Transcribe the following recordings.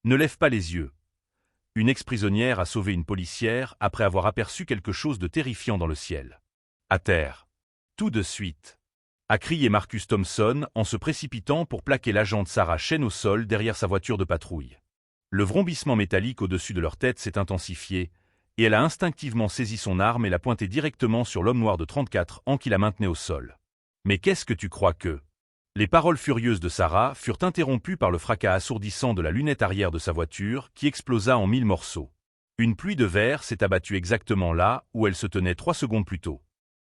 Ne lève pas les yeux. Une ex-prisonnière a sauvé une policière après avoir aperçu quelque chose de terrifiant dans le ciel. À terre. Tout de suite. A crié Marcus Thompson en se précipitant pour plaquer l'agente Sarah Chen au sol derrière sa voiture de patrouille. Le vrombissement métallique au-dessus de leur tête s'est intensifié, et elle a instinctivement saisi son arme et l'a pointée directement sur l'homme noir de 34 ans qui la maintenait au sol. Mais qu'est-ce que tu crois que... Les paroles furieuses de Sarah furent interrompues par le fracas assourdissant de la lunette arrière de sa voiture qui explosa en 1000 morceaux. Une pluie de verre s'est abattue exactement là où elle se tenait 3 secondes plus tôt.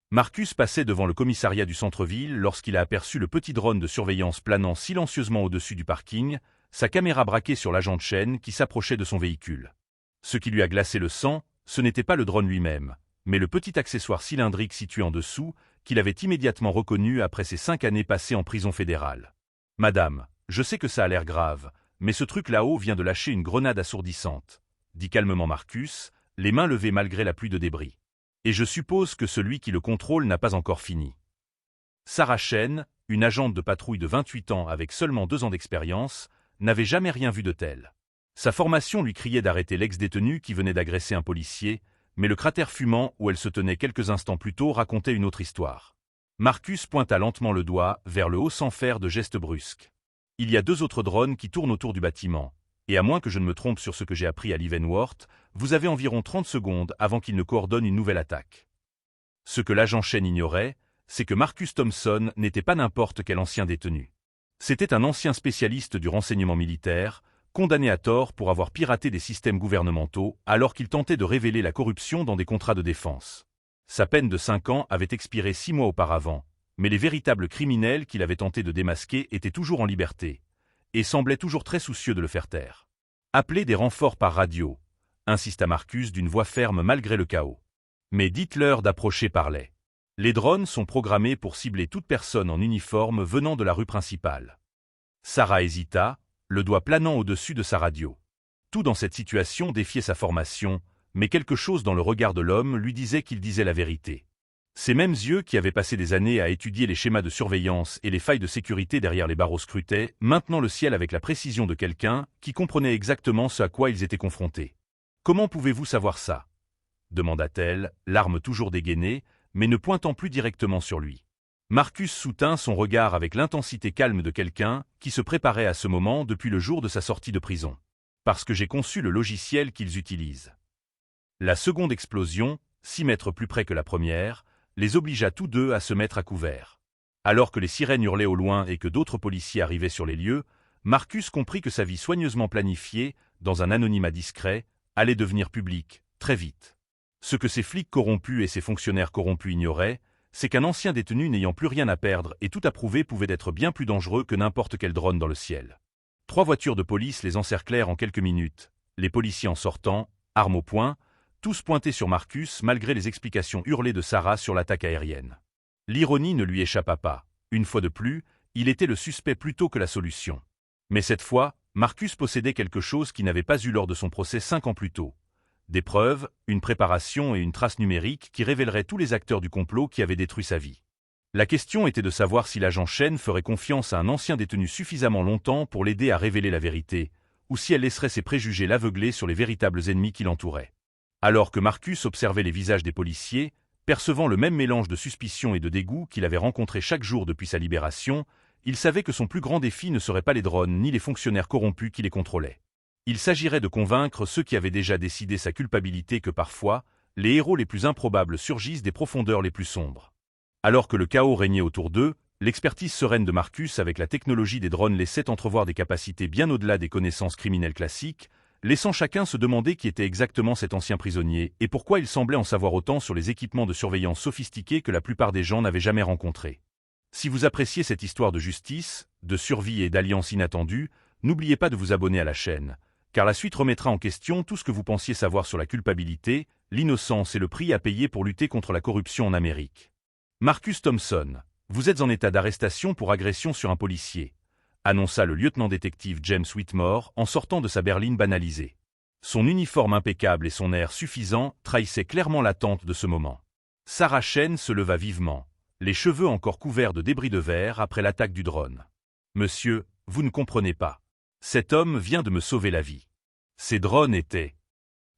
Marcus passait devant le commissariat du centre-ville lorsqu'il a aperçu le petit drone de surveillance planant silencieusement au-dessus du parking, sa caméra braquée sur l'agent Chen qui s'approchait de son véhicule. Ce qui lui a glacé le sang, ce n'était pas le drone lui-même, mais le petit accessoire cylindrique situé en dessous, qu'il avait immédiatement reconnu après ses 5 années passées en prison fédérale. « Madame, je sais que ça a l'air grave, mais ce truc là-haut vient de lâcher une grenade assourdissante, » dit calmement Marcus, les mains levées malgré la pluie de débris. « Et je suppose que celui qui le contrôle n'a pas encore fini. » Sarah Chen, une agente de patrouille de 28 ans avec seulement 2 ans d'expérience, n'avait jamais rien vu de tel. Sa formation lui criait d'arrêter l'ex-détenu qui venait d'agresser un policier, mais le cratère fumant où elle se tenait quelques instants plus tôt racontait une autre histoire. Marcus pointa lentement le doigt vers le haut sans faire de gestes brusques. Il y a 2 autres drones qui tournent autour du bâtiment, et à moins que je ne me trompe sur ce que j'ai appris à Leavenworth, vous avez environ 30 secondes avant qu'il ne coordonne une nouvelle attaque. Ce que l'agent Chen ignorait, c'est que Marcus Thompson n'était pas n'importe quel ancien détenu. C'était un ancien spécialiste du renseignement militaire, condamné à tort pour avoir piraté des systèmes gouvernementaux alors qu'il tentait de révéler la corruption dans des contrats de défense. Sa peine de 5 ans avait expiré 6 mois auparavant, mais les véritables criminels qu'il avait tenté de démasquer étaient toujours en liberté, et semblaient toujours très soucieux de le faire taire. « Appelez des renforts par radio », insista Marcus d'une voix ferme malgré le chaos. « Mais dites-leur d'approcher par les. Les drones sont programmés pour cibler toute personne en uniforme venant de la rue principale. » Sarah hésita, le doigt planant au-dessus de sa radio. Tout dans cette situation défiait sa formation, mais quelque chose dans le regard de l'homme lui disait qu'il disait la vérité. Ces mêmes yeux qui avaient passé des années à étudier les schémas de surveillance et les failles de sécurité derrière les barreaux scrutaient maintenant le ciel avec la précision de quelqu'un qui comprenait exactement ce à quoi ils étaient confrontés. « Comment pouvez-vous savoir ça ?» demanda-t-elle, l'arme toujours dégainée, mais ne pointant plus directement sur lui. Marcus soutint son regard avec l'intensité calme de quelqu'un qui se préparait à ce moment depuis le jour de sa sortie de prison. « Parce que j'ai conçu le logiciel qu'ils utilisent. » La seconde explosion, 6 mètres plus près que la première, les obligea tous deux à se mettre à couvert. Alors que les sirènes hurlaient au loin et que d'autres policiers arrivaient sur les lieux, Marcus comprit que sa vie soigneusement planifiée, dans un anonymat discret, allait devenir publique, très vite. Ce que ces flics corrompus et ces fonctionnaires corrompus ignoraient, c'est qu'un ancien détenu n'ayant plus rien à perdre et tout à prouver pouvait être bien plus dangereux que n'importe quel drone dans le ciel. 3 voitures de police les encerclèrent en quelques minutes, les policiers en sortant, armes au poing, tous pointés sur Marcus malgré les explications hurlées de Sarah sur l'attaque aérienne. L'ironie ne lui échappa pas. Une fois de plus, il était le suspect plutôt que la solution. Mais cette fois, Marcus possédait quelque chose qu'il n'avait pas eu lors de son procès 5 ans plus tôt. Des preuves, une préparation et une trace numérique qui révéleraient tous les acteurs du complot qui avaient détruit sa vie. La question était de savoir si l'agent Chen ferait confiance à un ancien détenu suffisamment longtemps pour l'aider à révéler la vérité, ou si elle laisserait ses préjugés l'aveugler sur les véritables ennemis qui l'entouraient. Alors que Marcus observait les visages des policiers, percevant le même mélange de suspicion et de dégoût qu'il avait rencontré chaque jour depuis sa libération, il savait que son plus grand défi ne serait pas les drones ni les fonctionnaires corrompus qui les contrôlaient. Il s'agirait de convaincre ceux qui avaient déjà décidé sa culpabilité que parfois, les héros les plus improbables surgissent des profondeurs les plus sombres. Alors que le chaos régnait autour d'eux, l'expertise sereine de Marcus avec la technologie des drones laissait entrevoir des capacités bien au-delà des connaissances criminelles classiques, laissant chacun se demander qui était exactement cet ancien prisonnier et pourquoi il semblait en savoir autant sur les équipements de surveillance sophistiqués que la plupart des gens n'avaient jamais rencontrés. Si vous appréciez cette histoire de justice, de survie et d'alliance inattendue, n'oubliez pas de vous abonner à la chaîne, car la suite remettra en question tout ce que vous pensiez savoir sur la culpabilité, l'innocence et le prix à payer pour lutter contre la corruption en Amérique. Marcus Thompson, vous êtes en état d'arrestation pour agression sur un policier, annonça le lieutenant-détective James Whitmore en sortant de sa berline banalisée. Son uniforme impeccable et son air suffisant trahissaient clairement l'attente de ce moment. Sarah Chen se leva vivement, les cheveux encore couverts de débris de verre après l'attaque du drone. « Monsieur, vous ne comprenez pas. Cet homme vient de me sauver la vie. Ces drones étaient...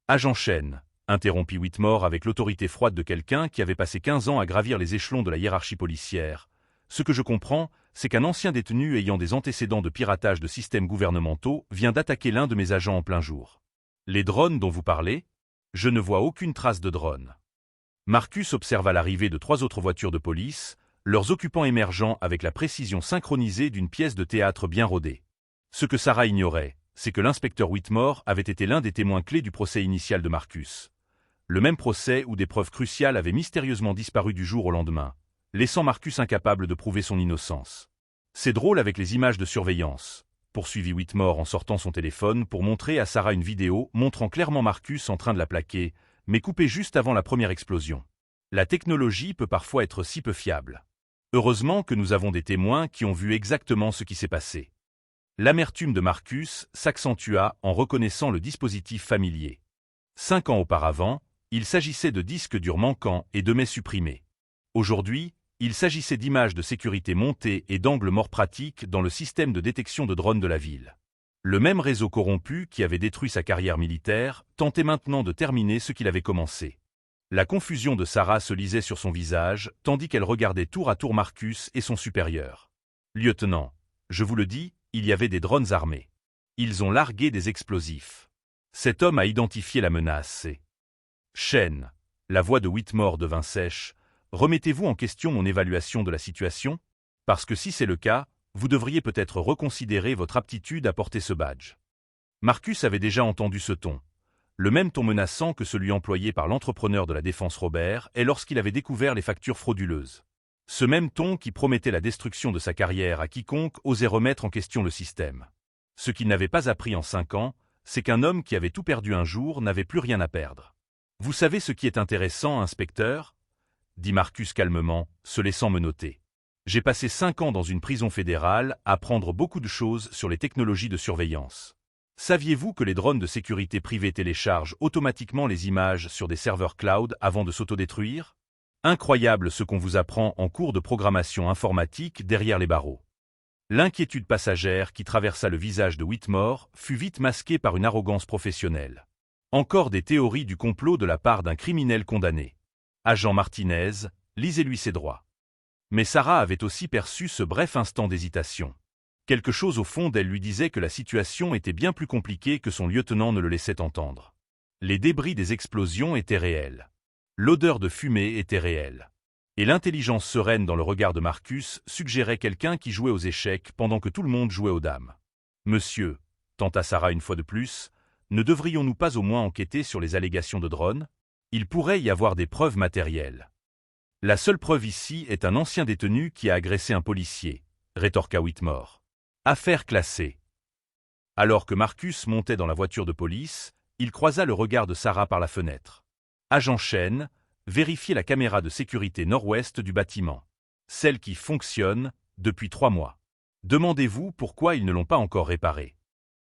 Agent Chen, interrompit Whitmore avec l'autorité froide de quelqu'un qui avait passé 15 ans à gravir les échelons de la hiérarchie policière. Ce que je comprends, c'est qu'un ancien détenu ayant des antécédents de piratage de systèmes gouvernementaux vient d'attaquer l'un de mes agents en plein jour. Les drones dont vous parlez? Je ne vois aucune trace de drone. Marcus observa l'arrivée de 3 autres voitures de police, leurs occupants émergeant avec la précision synchronisée d'une pièce de théâtre bien rodée. Ce que Sarah ignorait, c'est que l'inspecteur Whitmore avait été l'un des témoins clés du procès initial de Marcus. Le même procès où des preuves cruciales avaient mystérieusement disparu du jour au lendemain, laissant Marcus incapable de prouver son innocence. C'est drôle avec les images de surveillance, poursuivit Whitmore en sortant son téléphone pour montrer à Sarah une vidéo montrant clairement Marcus en train de la plaquer, mais coupée juste avant la première explosion. La technologie peut parfois être si peu fiable. Heureusement que nous avons des témoins qui ont vu exactement ce qui s'est passé. L'amertume de Marcus s'accentua en reconnaissant le dispositif familier. 5 ans auparavant, il s'agissait de disques durs manquants et de mets supprimés. Aujourd'hui, il s'agissait d'images de sécurité montées et d'angles morts pratiques dans le système de détection de drones de la ville. Le même réseau corrompu qui avait détruit sa carrière militaire tentait maintenant de terminer ce qu'il avait commencé. La confusion de Sarah se lisait sur son visage, tandis qu'elle regardait tour à tour Marcus et son supérieur. « Lieutenant, je vous le dis, il y avait des drones armés. Ils ont largué des explosifs. » Cet homme a identifié la menace, c'est... Chen, la voix de Whitmore devint sèche. Remettez-vous en question mon évaluation de la situation? Parce que si c'est le cas, vous devriez peut-être reconsidérer votre aptitude à porter ce badge. Marcus avait déjà entendu ce ton. Le même ton menaçant que celui employé par l'entrepreneur de la défense Robert est lorsqu'il avait découvert les factures frauduleuses. Ce même ton qui promettait la destruction de sa carrière à quiconque osait remettre en question le système. Ce qu'il n'avait pas appris en 5 ans, c'est qu'un homme qui avait tout perdu un jour n'avait plus rien à perdre. « Vous savez ce qui est intéressant, inspecteur ?» dit Marcus calmement, se laissant menotter. « J'ai passé 5 ans dans une prison fédérale à apprendre beaucoup de choses sur les technologies de surveillance. Saviez-vous que les drones de sécurité privée téléchargent automatiquement les images sur des serveurs cloud avant de s'autodétruire? Incroyable ce qu'on vous apprend en cours de programmation informatique derrière les barreaux. » L'inquiétude passagère qui traversa le visage de Whitmore fut vite masquée par une arrogance professionnelle. Encore des théories du complot de la part d'un criminel condamné. Agent Martinez, lisez-lui ses droits. Mais Sarah avait aussi perçu ce bref instant d'hésitation. Quelque chose au fond d'elle lui disait que la situation était bien plus compliquée que son lieutenant ne le laissait entendre. Les débris des explosions étaient réels. L'odeur de fumée était réelle. Et l'intelligence sereine dans le regard de Marcus suggérait quelqu'un qui jouait aux échecs pendant que tout le monde jouait aux dames. « Monsieur, » tenta Sarah une fois de plus, « ne devrions-nous pas au moins enquêter sur les allégations de drone? Il pourrait y avoir des preuves matérielles. » « La seule preuve ici est un ancien détenu qui a agressé un policier, » rétorqua Whitmore. « Affaire classée. » Alors que Marcus montait dans la voiture de police, il croisa le regard de Sarah par la fenêtre. « Agent Chen, vérifiez la caméra de sécurité nord-ouest du bâtiment. Celle qui fonctionne depuis 3 mois. Demandez-vous pourquoi ils ne l'ont pas encore réparée. »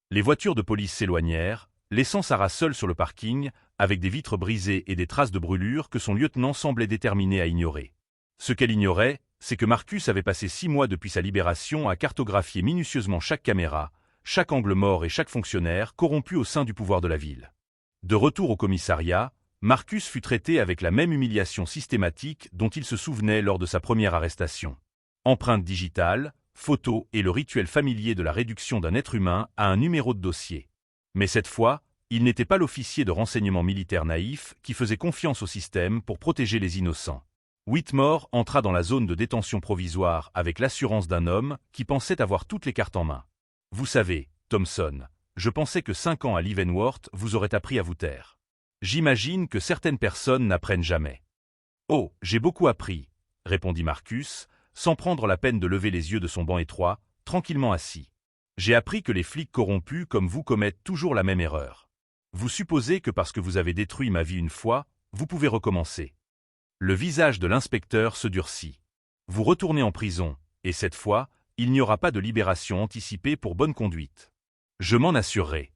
Les voitures de police s'éloignèrent, laissant Sarah seule sur le parking, avec des vitres brisées et des traces de brûlures que son lieutenant semblait déterminé à ignorer. Ce qu'elle ignorait, c'est que Marcus avait passé 6 mois depuis sa libération à cartographier minutieusement chaque caméra, chaque angle mort et chaque fonctionnaire corrompu au sein du pouvoir de la ville. De retour au commissariat, Marcus fut traité avec la même humiliation systématique dont il se souvenait lors de sa première arrestation. Empreinte digitale, photos et le rituel familier de la réduction d'un être humain à un numéro de dossier. Mais cette fois, il n'était pas l'officier de renseignement militaire naïf qui faisait confiance au système pour protéger les innocents. Whitmore entra dans la zone de détention provisoire avec l'assurance d'un homme qui pensait avoir toutes les cartes en main. « Vous savez, Thompson, je pensais que 5 ans à Leavenworth vous auraient appris à vous taire. J'imagine que certaines personnes n'apprennent jamais. »« Oh, j'ai beaucoup appris, » répondit Marcus, sans prendre la peine de lever les yeux de son banc étroit, tranquillement assis. « J'ai appris que les flics corrompus comme vous commettent toujours la même erreur. Vous supposez que parce que vous avez détruit ma vie une fois, vous pouvez recommencer. » Le visage de l'inspecteur se durcit. « Vous retournez en prison, et cette fois, il n'y aura pas de libération anticipée pour bonne conduite. Je m'en assurerai. »«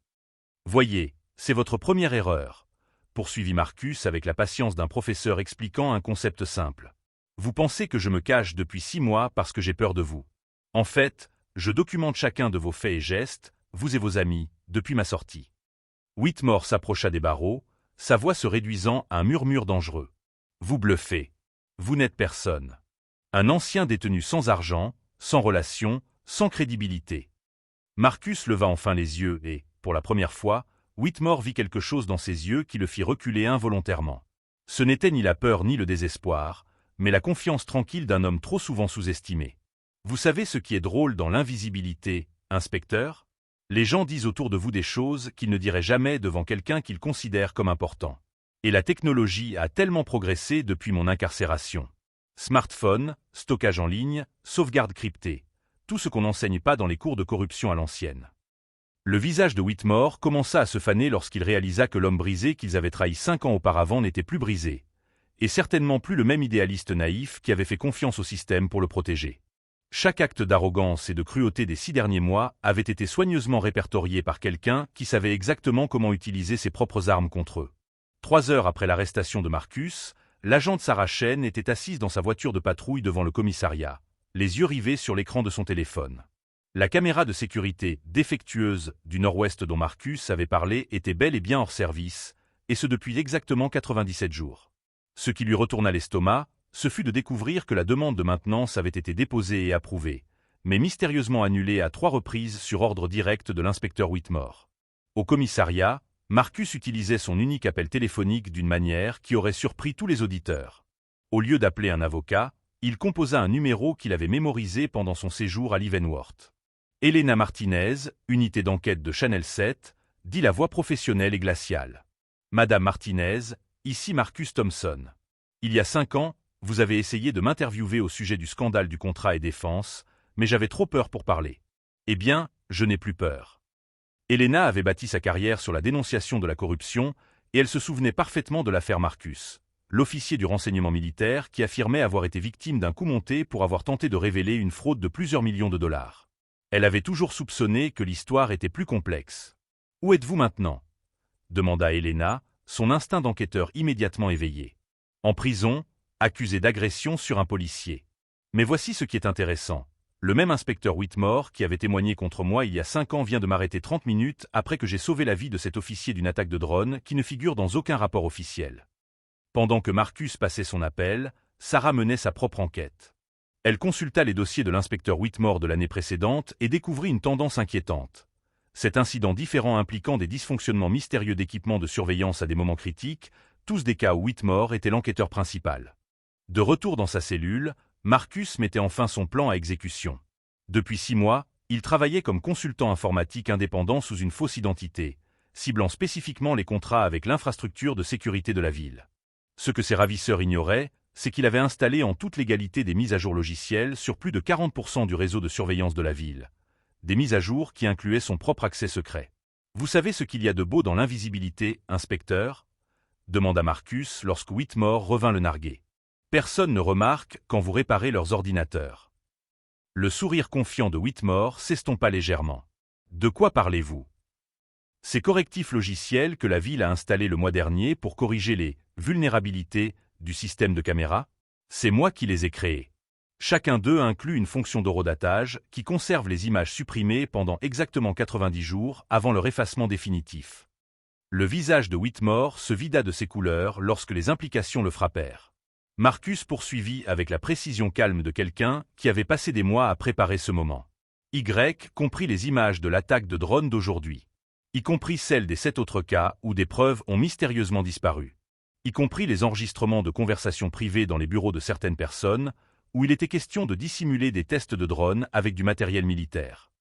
Voyez, c'est votre première erreur, » poursuivit Marcus avec la patience d'un professeur expliquant un concept simple. « Vous pensez que je me cache depuis 6 mois parce que j'ai peur de vous. En fait, je documente chacun de vos faits et gestes, vous et vos amis, depuis ma sortie. » Whitmore s'approcha des barreaux, sa voix se réduisant à un murmure dangereux. « Vous bluffez. Vous n'êtes personne. Un ancien détenu sans argent, sans relation, sans crédibilité. » Marcus leva enfin les yeux et, pour la première fois, Whitmore vit quelque chose dans ses yeux qui le fit reculer involontairement. Ce n'était ni la peur ni le désespoir, mais la confiance tranquille d'un homme trop souvent sous-estimé. « Vous savez ce qui est drôle dans l'invisibilité, inspecteur ? Les gens disent autour de vous des choses qu'ils ne diraient jamais devant quelqu'un qu'ils considèrent comme important. Et la technologie a tellement progressé depuis mon incarcération. Smartphone, stockage en ligne, sauvegarde cryptée. Tout ce qu'on n'enseigne pas dans les cours de corruption à l'ancienne. » Le visage de Whitmore commença à se faner lorsqu'il réalisa que l'homme brisé qu'ils avaient trahi 5 ans auparavant n'était plus brisé, et certainement plus le même idéaliste naïf qui avait fait confiance au système pour le protéger. Chaque acte d'arrogance et de cruauté des 6 derniers mois avait été soigneusement répertorié par quelqu'un qui savait exactement comment utiliser ses propres armes contre eux. 3 heures après l'arrestation de Marcus, l'agente Sarah Chen était assise dans sa voiture de patrouille devant le commissariat, les yeux rivés sur l'écran de son téléphone. La caméra de sécurité défectueuse du nord-ouest dont Marcus avait parlé était bel et bien hors service, et ce depuis exactement 97 jours. Ce qui lui retourna l'estomac, ce fut de découvrir que la demande de maintenance avait été déposée et approuvée, mais mystérieusement annulée à 3 reprises sur ordre direct de l'inspecteur Whitmore. Au commissariat, Marcus utilisait son unique appel téléphonique d'une manière qui aurait surpris tous les auditeurs. Au lieu d'appeler un avocat, il composa un numéro qu'il avait mémorisé pendant son séjour à Leavenworth. « Elena Martinez, unité d'enquête de Channel 7, dit la voix professionnelle et glaciale. « Madame Martinez, ici Marcus Thompson. Il y a 5 ans, vous avez essayé de m'interviewer au sujet du scandale du contrat et défense, mais j'avais trop peur pour parler. Eh bien, je n'ai plus peur. » Elena avait bâti sa carrière sur la dénonciation de la corruption, et elle se souvenait parfaitement de l'affaire Marcus, l'officier du renseignement militaire qui affirmait avoir été victime d'un coup monté pour avoir tenté de révéler une fraude de plusieurs millions de dollars. Elle avait toujours soupçonné que l'histoire était plus complexe. « Où êtes-vous maintenant » demanda Elena, son instinct d'enquêteur immédiatement éveillé. « En prison, accusé d'agression sur un policier. Mais voici ce qui est intéressant. Le même inspecteur Whitmore qui avait témoigné contre moi il y a 5 ans vient de m'arrêter 30 minutes après que j'ai sauvé la vie de cet officier d'une attaque de drone qui ne figure dans aucun rapport officiel. » Pendant que Marcus passait son appel, Sarah menait sa propre enquête. Elle consulta les dossiers de l'inspecteur Whitmore de l'année précédente et découvrit une tendance inquiétante. Cet incident différent impliquant des dysfonctionnements mystérieux d'équipements de surveillance à des moments critiques, tous des cas où Whitmore était l'enquêteur principal. De retour dans sa cellule, Marcus mettait enfin son plan à exécution. Depuis 6 mois, il travaillait comme consultant informatique indépendant sous une fausse identité, ciblant spécifiquement les contrats avec l'infrastructure de sécurité de la ville. Ce que ses ravisseurs ignoraient, c'est qu'il avait installé en toute légalité des mises à jour logicielles sur plus de 40% du réseau de surveillance de la ville. Des mises à jour qui incluaient son propre accès secret. « Vous savez ce qu'il y a de beau dans l'invisibilité, inspecteur » demanda Marcus lorsque Whitmore revint le narguer. « Personne ne remarque quand vous réparez leurs ordinateurs. » Le sourire confiant de Whitmore s'estompa légèrement. « De quoi parlez-vous ? Ces correctifs logiciels que la ville a installés le mois dernier pour corriger les vulnérabilités du système de caméra, c'est moi qui les ai créés. Chacun d'eux inclut une fonction d'horodatage qui conserve les images supprimées pendant exactement 90 jours avant leur effacement définitif. » Le visage de Whitmore se vida de ses couleurs lorsque les implications le frappèrent. Marcus poursuivit avec la précision calme de quelqu'un qui avait passé des mois à préparer ce moment. Y comprit les images de l'attaque de drone d'aujourd'hui. Y compris celles des 7 autres cas où des preuves ont mystérieusement disparu. Y compris les enregistrements de conversations privées dans les bureaux de certaines personnes, où il était question de dissimuler des tests de drones avec du matériel militaire.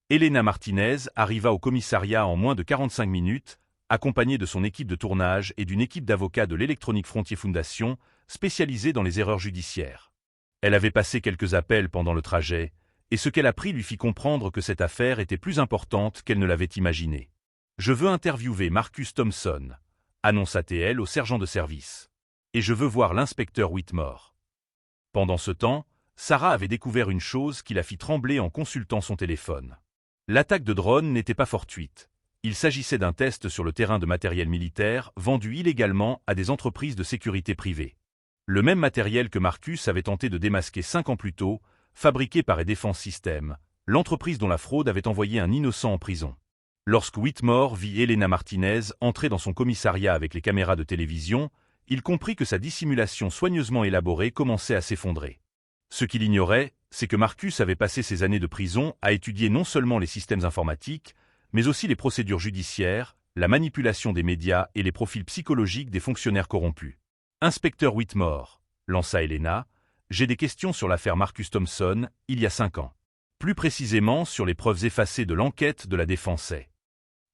Elena Martinez arriva au commissariat en moins de 45 minutes, accompagnée de son équipe de tournage et d'une équipe d'avocats de l'Electronic Frontier Foundation, spécialisée dans les erreurs judiciaires. Elle avait passé quelques appels pendant le trajet, et ce qu'elle apprit lui fit comprendre que cette affaire était plus importante qu'elle ne l'avait imaginé. « Je veux interviewer Marcus Thompson », annonça-t-elle au sergent de service. « Et je veux voir l'inspecteur Whitmore. » Pendant ce temps, Sarah avait découvert une chose qui la fit trembler en consultant son téléphone. L'attaque de drone n'était pas fortuite. Il s'agissait d'un test sur le terrain de matériel militaire vendu illégalement à des entreprises de sécurité privée. Le même matériel que Marcus avait tenté de démasquer 5 ans plus tôt, fabriqué par Defense Systems, l'entreprise dont la fraude avait envoyé un innocent en prison. Lorsque Whitmore vit Elena Martinez entrer dans son commissariat avec les caméras de télévision, il comprit que sa dissimulation soigneusement élaborée commençait à s'effondrer. Ce qu'il ignorait, c'est que Marcus avait passé ses années de prison à étudier non seulement les systèmes informatiques, mais aussi les procédures judiciaires, la manipulation des médias et les profils psychologiques des fonctionnaires corrompus. « Inspecteur Whitmore », lança Elena, « j'ai des questions sur l'affaire Marcus Thompson, il y a 5 ans. Plus précisément sur les preuves effacées de l'enquête de la défense. »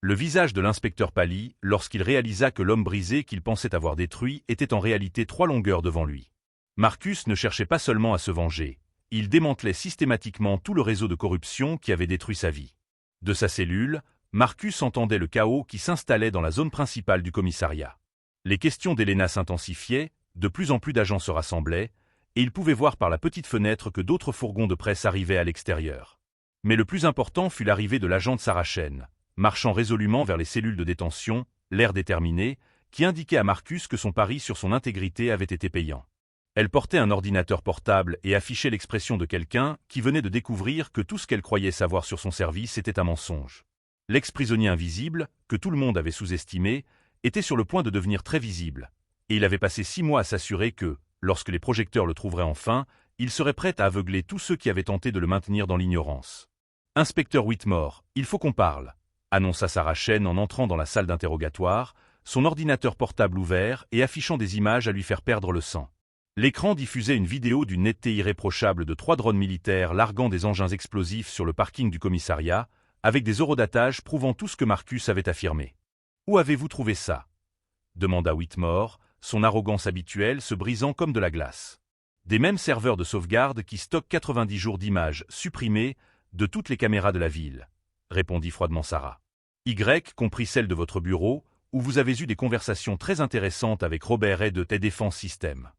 Le visage de l'inspecteur pâlit lorsqu'il réalisa que l'homme brisé qu'il pensait avoir détruit était en réalité 3 longueurs devant lui. Marcus ne cherchait pas seulement à se venger, il démantelait systématiquement tout le réseau de corruption qui avait détruit sa vie. De sa cellule, Marcus entendait le chaos qui s'installait dans la zone principale du commissariat. Les questions d'Elena s'intensifiaient, de plus en plus d'agents se rassemblaient, et il pouvait voir par la petite fenêtre que d'autres fourgons de presse arrivaient à l'extérieur. Mais le plus important fut l'arrivée de l'agente Sarah Chen, marchant résolument vers les cellules de détention, l'air déterminé, qui indiquait à Marcus que son pari sur son intégrité avait été payant. Elle portait un ordinateur portable et affichait l'expression de quelqu'un qui venait de découvrir que tout ce qu'elle croyait savoir sur son service était un mensonge. L'ex-prisonnier invisible, que tout le monde avait sous-estimé, était sur le point de devenir très visible, et il avait passé 6 mois à s'assurer que, lorsque les projecteurs le trouveraient enfin, il serait prêt à aveugler tous ceux qui avaient tenté de le maintenir dans l'ignorance. « Inspecteur Whitmore, il faut qu'on parle », annonça Sarah Chen en entrant dans la salle d'interrogatoire, son ordinateur portable ouvert et affichant des images à lui faire perdre le sang. L'écran diffusait une vidéo d'une netteté irréprochable de 3 drones militaires larguant des engins explosifs sur le parking du commissariat, avec des eurodatages prouvant tout ce que Marcus avait affirmé. « Où avez-vous trouvé ça ?» demanda Whitmore, son arrogance habituelle se brisant comme de la glace. « Des mêmes serveurs de sauvegarde qui stockent 90 jours d'images supprimées de toutes les caméras de la ville, » répondit froidement Sarah. « Y compris celle de votre bureau, où vous avez eu des conversations très intéressantes avec Robert Ray de T-Défense System. »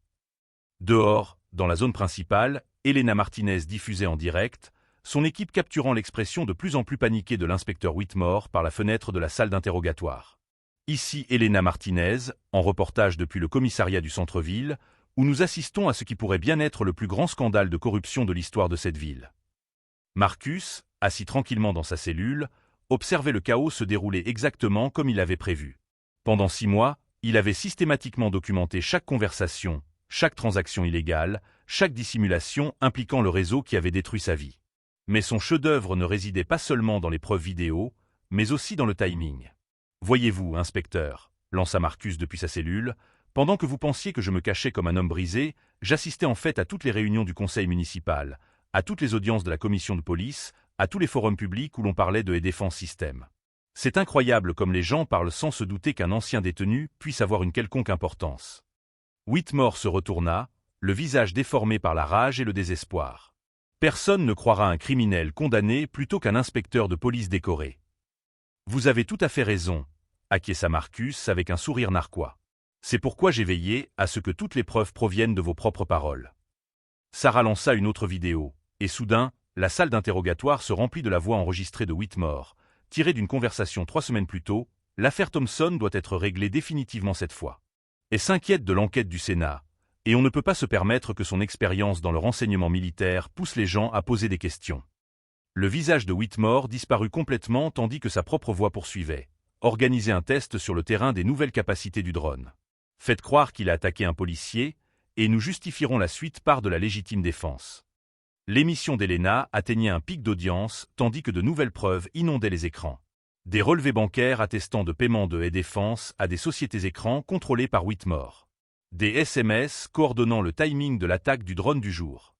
Dehors, dans la zone principale, Elena Martinez diffusait en direct, son équipe capturant l'expression de plus en plus paniquée de l'inspecteur Whitmore par la fenêtre de la salle d'interrogatoire. Ici Elena Martinez, en reportage depuis le commissariat du centre-ville, où nous assistons à ce qui pourrait bien être le plus grand scandale de corruption de l'histoire de cette ville. Marcus, assis tranquillement dans sa cellule, observait le chaos se dérouler exactement comme il l'avait prévu. Pendant 6 mois, il avait systématiquement documenté chaque conversation, chaque transaction illégale, chaque dissimulation impliquant le réseau qui avait détruit sa vie. Mais son chef-d'œuvre ne résidait pas seulement dans les preuves vidéo, mais aussi dans le timing. « Voyez-vous, inspecteur », lança Marcus depuis sa cellule, « pendant que vous pensiez que je me cachais comme un homme brisé, j'assistais en fait à toutes les réunions du conseil municipal, à toutes les audiences de la commission de police, à tous les forums publics où l'on parlait de T-Défense System. C'est incroyable comme les gens parlent sans se douter qu'un ancien détenu puisse avoir une quelconque importance. » Whitmore se retourna, le visage déformé par la rage et le désespoir. Personne ne croira un criminel condamné plutôt qu'un inspecteur de police décoré. Vous avez tout à fait raison, acquiesça Marcus avec un sourire narquois. C'est pourquoi j'ai veillé à ce que toutes les preuves proviennent de vos propres paroles. Sarah lança une autre vidéo, et soudain, la salle d'interrogatoire se remplit de la voix enregistrée de Whitmore, tirée d'une conversation 3 semaines plus tôt. L'affaire Thompson doit être réglée définitivement cette fois. Et s'inquiète de l'enquête du Sénat, et on ne peut pas se permettre que son expérience dans le renseignement militaire pousse les gens à poser des questions. Le visage de Whitmore disparut complètement tandis que sa propre voix poursuivait. Organiser un test sur le terrain des nouvelles capacités du drone. Faites croire qu'il a attaqué un policier, et nous justifierons la suite par de la légitime défense. L'émission d'Elena atteignait un pic d'audience tandis que de nouvelles preuves inondaient les écrans. Des relevés bancaires attestant de paiements de T-Défense à des sociétés écrans contrôlées par Whitmore. Des SMS coordonnant le timing de l'attaque du drone du jour.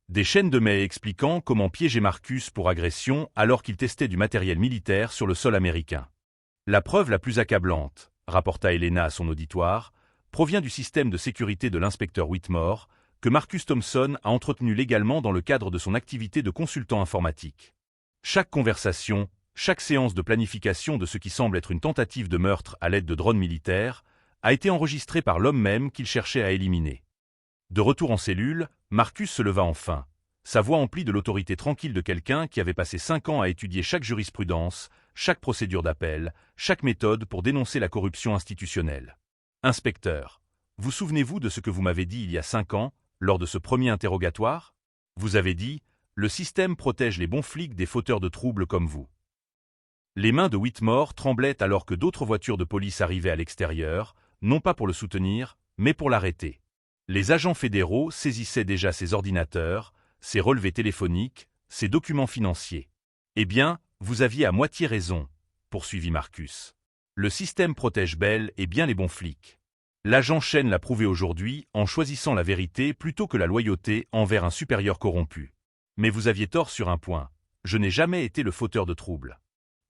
Des chaînes de mails expliquant comment piéger Marcus pour agression alors qu'il testait du matériel militaire sur le sol américain. La preuve la plus accablante, rapporta Elena à son auditoire, provient du système de sécurité de l'inspecteur Whitmore, que Marcus Thompson a entretenu légalement dans le cadre de son activité de consultant informatique. Chaque conversation, chaque séance de planification de ce qui semble être une tentative de meurtre à l'aide de drones militaires, a été enregistrée par l'homme même qu'il cherchait à éliminer. De retour en cellule, Marcus se leva enfin, sa voix emplie de l'autorité tranquille de quelqu'un qui avait passé 5 ans à étudier chaque jurisprudence, chaque procédure d'appel, chaque méthode pour dénoncer la corruption institutionnelle. « Inspecteur, vous souvenez-vous de ce que vous m'avez dit il y a 5 ans, lors de ce premier interrogatoire ? Vous avez dit, Le système protège les bons flics des fauteurs de troubles comme vous. Les mains de Whitmore tremblaient alors que d'autres voitures de police arrivaient à l'extérieur, non pas pour le soutenir, mais pour l'arrêter. Les agents fédéraux saisissaient déjà ses ordinateurs, ses relevés téléphoniques, ses documents financiers. Eh bien, vous aviez à moitié raison, poursuivit Marcus. Le système protège bel et bien les bons flics. L'agent Chen l'a prouvé aujourd'hui en choisissant la vérité plutôt que la loyauté envers un supérieur corrompu. Mais vous aviez tort sur un point, je n'ai jamais été le fauteur de troubles.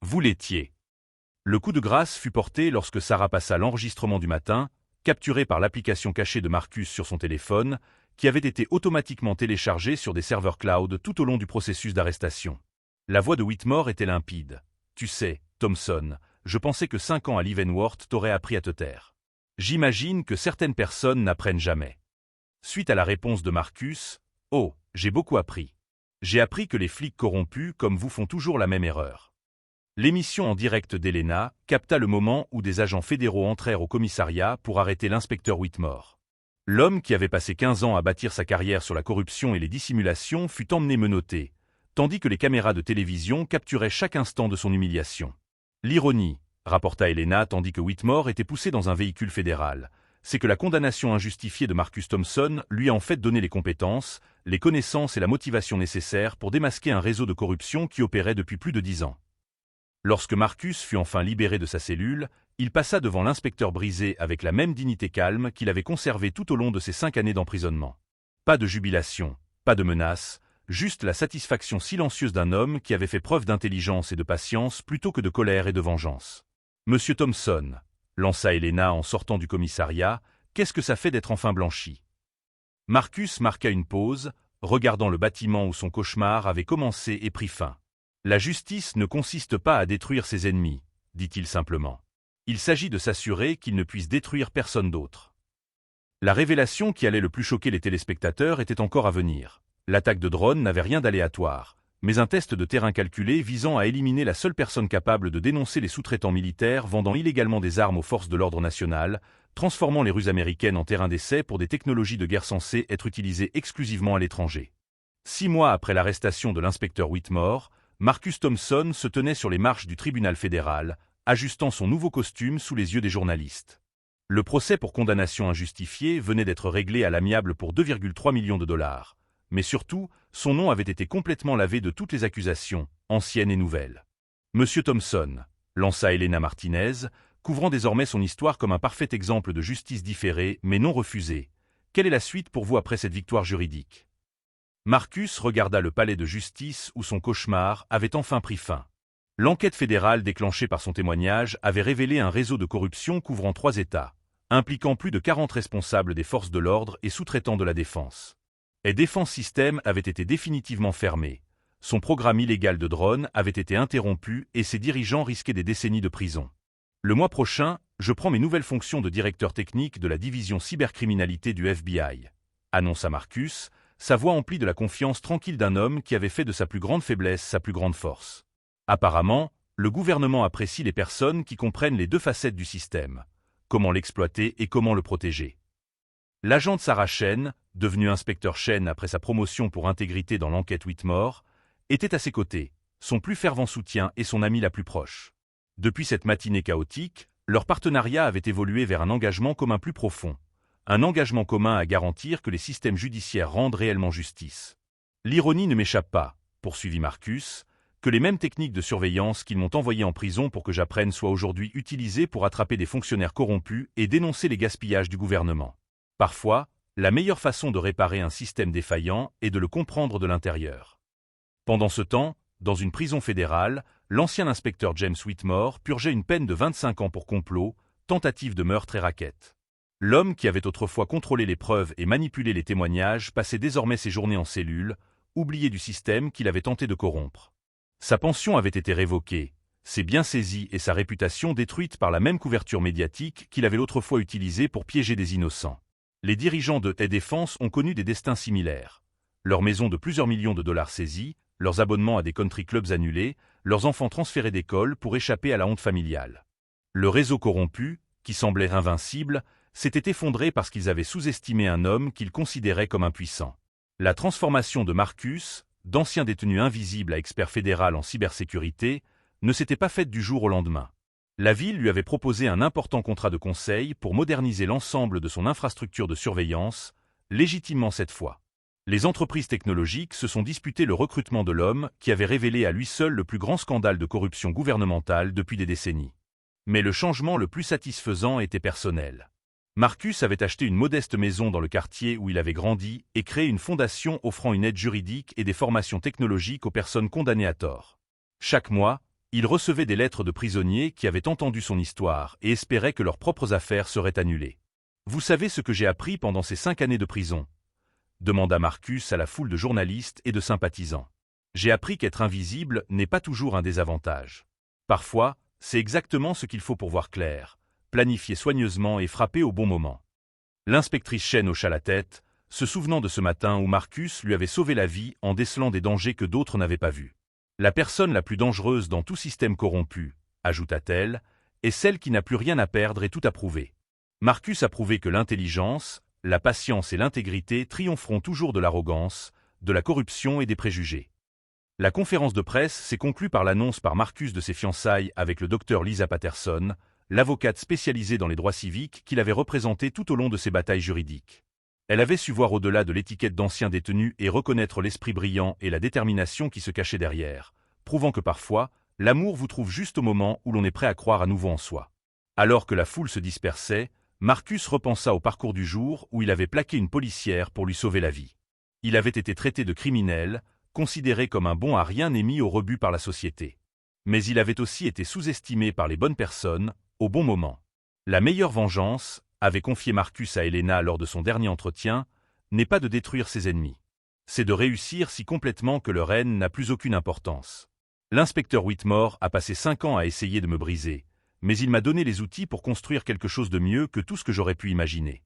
Vous l'étiez. Le coup de grâce fut porté lorsque Sarah passa l'enregistrement du matin, capturé par l'application cachée de Marcus sur son téléphone, qui avait été automatiquement téléchargé sur des serveurs cloud tout au long du processus d'arrestation. La voix de Whitmore était limpide. « Tu sais, Thompson, je pensais que 5 ans à Leavenworth t'auraient appris à te taire. J'imagine que certaines personnes n'apprennent jamais. » Suite à la réponse de Marcus, « Oh, j'ai beaucoup appris. J'ai appris que les flics corrompus comme vous font toujours la même erreur. » L'émission en direct d'Helena capta le moment où des agents fédéraux entrèrent au commissariat pour arrêter l'inspecteur Whitmore. L'homme qui avait passé 15 ans à bâtir sa carrière sur la corruption et les dissimulations fut emmené menotté, tandis que les caméras de télévision capturaient chaque instant de son humiliation. L'ironie, rapporta Helena tandis que Whitmore était poussé dans un véhicule fédéral, c'est que la condamnation injustifiée de Marcus Thompson lui a en fait donné les compétences, les connaissances et la motivation nécessaires pour démasquer un réseau de corruption qui opérait depuis plus de 10 ans. Lorsque Marcus fut enfin libéré de sa cellule, il passa devant l'inspecteur brisé avec la même dignité calme qu'il avait conservée tout au long de ses 5 années d'emprisonnement. Pas de jubilation, pas de menace, juste la satisfaction silencieuse d'un homme qui avait fait preuve d'intelligence et de patience plutôt que de colère et de vengeance. « Monsieur Thompson », lança Helena en sortant du commissariat, « qu'est-ce que ça fait d'être enfin blanchi ?» Marcus marqua une pause, regardant le bâtiment où son cauchemar avait commencé et pris fin. « La justice ne consiste pas à détruire ses ennemis, dit-il simplement. Il s'agit de s'assurer qu'ils ne puissent détruire personne d'autre. » La révélation qui allait le plus choquer les téléspectateurs était encore à venir. L'attaque de drone n'avait rien d'aléatoire, mais un test de terrain calculé visant à éliminer la seule personne capable de dénoncer les sous-traitants militaires vendant illégalement des armes aux forces de l'ordre national, transformant les rues américaines en terrain d'essai pour des technologies de guerre censées être utilisées exclusivement à l'étranger. 6 mois après l'arrestation de l'inspecteur Whitmore, Marcus Thompson se tenait sur les marches du tribunal fédéral, ajustant son nouveau costume sous les yeux des journalistes. Le procès pour condamnation injustifiée venait d'être réglé à l'amiable pour 2,3 millions de dollars. Mais surtout, son nom avait été complètement lavé de toutes les accusations, anciennes et nouvelles. « Monsieur Thompson », lança Helena Martinez, couvrant désormais son histoire comme un parfait exemple de justice différée mais non refusée. « Quelle est la suite pour vous après cette victoire juridique ?» Marcus regarda le palais de justice où son cauchemar avait enfin pris fin. L'enquête fédérale déclenchée par son témoignage avait révélé un réseau de corruption couvrant 3 États, impliquant plus de 40 responsables des forces de l'ordre et sous-traitants de la défense. Et Defense System avait été définitivement fermé, son programme illégal de drones avait été interrompu et ses dirigeants risquaient des décennies de prison. Le mois prochain, je prends mes nouvelles fonctions de directeur technique de la division cybercriminalité du FBI, annonça Marcus, sa voix emplie de la confiance tranquille d'un homme qui avait fait de sa plus grande faiblesse sa plus grande force. Apparemment, le gouvernement apprécie les personnes qui comprennent les 2 facettes du système, comment l'exploiter et comment le protéger. L'agent de Sarah Chen, devenu inspecteur Chen après sa promotion pour intégrité dans l'enquête Whitmore, était à ses côtés, son plus fervent soutien et son ami la plus proche. Depuis cette matinée chaotique, leur partenariat avait évolué vers un engagement commun plus profond, un engagement commun à garantir que les systèmes judiciaires rendent réellement justice. L'ironie ne m'échappe pas, poursuivit Marcus, que les mêmes techniques de surveillance qu'ils m'ont envoyé en prison pour que j'apprenne soient aujourd'hui utilisées pour attraper des fonctionnaires corrompus et dénoncer les gaspillages du gouvernement. Parfois, la meilleure façon de réparer un système défaillant est de le comprendre de l'intérieur. Pendant ce temps, dans une prison fédérale, l'ancien inspecteur James Whitmore purgeait une peine de 25 ans pour complot, tentative de meurtre et racket. L'homme qui avait autrefois contrôlé les preuves et manipulé les témoignages passait désormais ses journées en cellule, oublié du système qu'il avait tenté de corrompre. Sa pension avait été révoquée, ses biens saisis et sa réputation détruite par la même couverture médiatique qu'il avait autrefois utilisée pour piéger des innocents. Les dirigeants de Défense ont connu des destins similaires. Leurs maisons de plusieurs millions de dollars saisies, leurs abonnements à des country clubs annulés, leurs enfants transférés d'école pour échapper à la honte familiale. Le réseau corrompu, qui semblait invincible, s'était effondré parce qu'ils avaient sous-estimé un homme qu'ils considéraient comme impuissant. La transformation de Marcus, d'ancien détenu invisible à expert fédéral en cybersécurité, ne s'était pas faite du jour au lendemain. La ville lui avait proposé un important contrat de conseil pour moderniser l'ensemble de son infrastructure de surveillance, légitimement cette fois. Les entreprises technologiques se sont disputées le recrutement de l'homme qui avait révélé à lui seul le plus grand scandale de corruption gouvernementale depuis des décennies. Mais le changement le plus satisfaisant était personnel. Marcus avait acheté une modeste maison dans le quartier où il avait grandi et créé une fondation offrant une aide juridique et des formations technologiques aux personnes condamnées à tort. Chaque mois, il recevait des lettres de prisonniers qui avaient entendu son histoire et espéraient que leurs propres affaires seraient annulées. « Vous savez ce que j'ai appris pendant ces 5 années de prison ?» demanda Marcus à la foule de journalistes et de sympathisants. « J'ai appris qu'être invisible n'est pas toujours un désavantage. Parfois, c'est exactement ce qu'il faut pour voir clair, planifier soigneusement et frapper au bon moment. » L'inspectrice Chen hocha la tête, se souvenant de ce matin où Marcus lui avait sauvé la vie en décelant des dangers que d'autres n'avaient pas vus. La personne la plus dangereuse dans tout système corrompu, ajouta-t-elle, est celle qui n'a plus rien à perdre et tout à prouver. Marcus a prouvé que l'intelligence, la patience et l'intégrité triompheront toujours de l'arrogance, de la corruption et des préjugés. La conférence de presse s'est conclue par l'annonce par Marcus de ses fiançailles avec le docteur Lisa Patterson, l'avocate spécialisée dans les droits civiques qu'il avait représentée tout au long de ses batailles juridiques. Elle avait su voir au-delà de l'étiquette d'ancien détenu et reconnaître l'esprit brillant et la détermination qui se cachaient derrière, prouvant que parfois, l'amour vous trouve juste au moment où l'on est prêt à croire à nouveau en soi. Alors que la foule se dispersait, Marcus repensa au parcours du jour où il avait plaqué une policière pour lui sauver la vie. Il avait été traité de criminel, considéré comme un bon à rien et mis au rebut par la société. Mais il avait aussi été sous-estimé par les bonnes personnes, au bon moment. La meilleure vengeance, avait confié Marcus à Helena lors de son dernier entretien, n'est pas de détruire ses ennemis. C'est de réussir si complètement que leur haine n'a plus aucune importance. L'inspecteur Whitmore a passé 5 ans à essayer de me briser, mais il m'a donné les outils pour construire quelque chose de mieux que tout ce que j'aurais pu imaginer.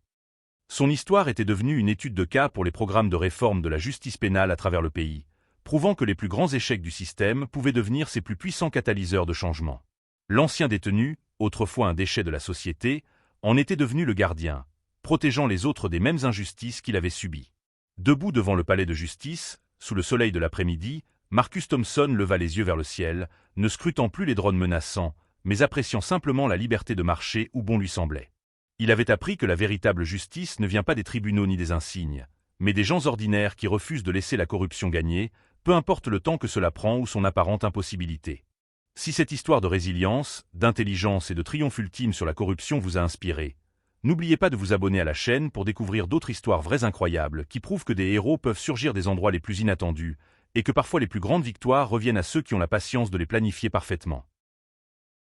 Son histoire était devenue une étude de cas pour les programmes de réforme de la justice pénale à travers le pays, prouvant que les plus grands échecs du système pouvaient devenir ses plus puissants catalyseurs de changement. L'ancien détenu, autrefois un déchet de la société, en était devenu le gardien, protégeant les autres des mêmes injustices qu'il avait subies. Debout devant le palais de justice, sous le soleil de l'après-midi, Marcus Thompson leva les yeux vers le ciel, ne scrutant plus les drones menaçants, mais appréciant simplement la liberté de marcher où bon lui semblait. Il avait appris que la véritable justice ne vient pas des tribunaux ni des insignes, mais des gens ordinaires qui refusent de laisser la corruption gagner, peu importe le temps que cela prend ou son apparente impossibilité. Si cette histoire de résilience, d'intelligence et de triomphe ultime sur la corruption vous a inspiré, n'oubliez pas de vous abonner à la chaîne pour découvrir d'autres histoires vraies incroyables qui prouvent que des héros peuvent surgir des endroits les plus inattendus et que parfois les plus grandes victoires reviennent à ceux qui ont la patience de les planifier parfaitement.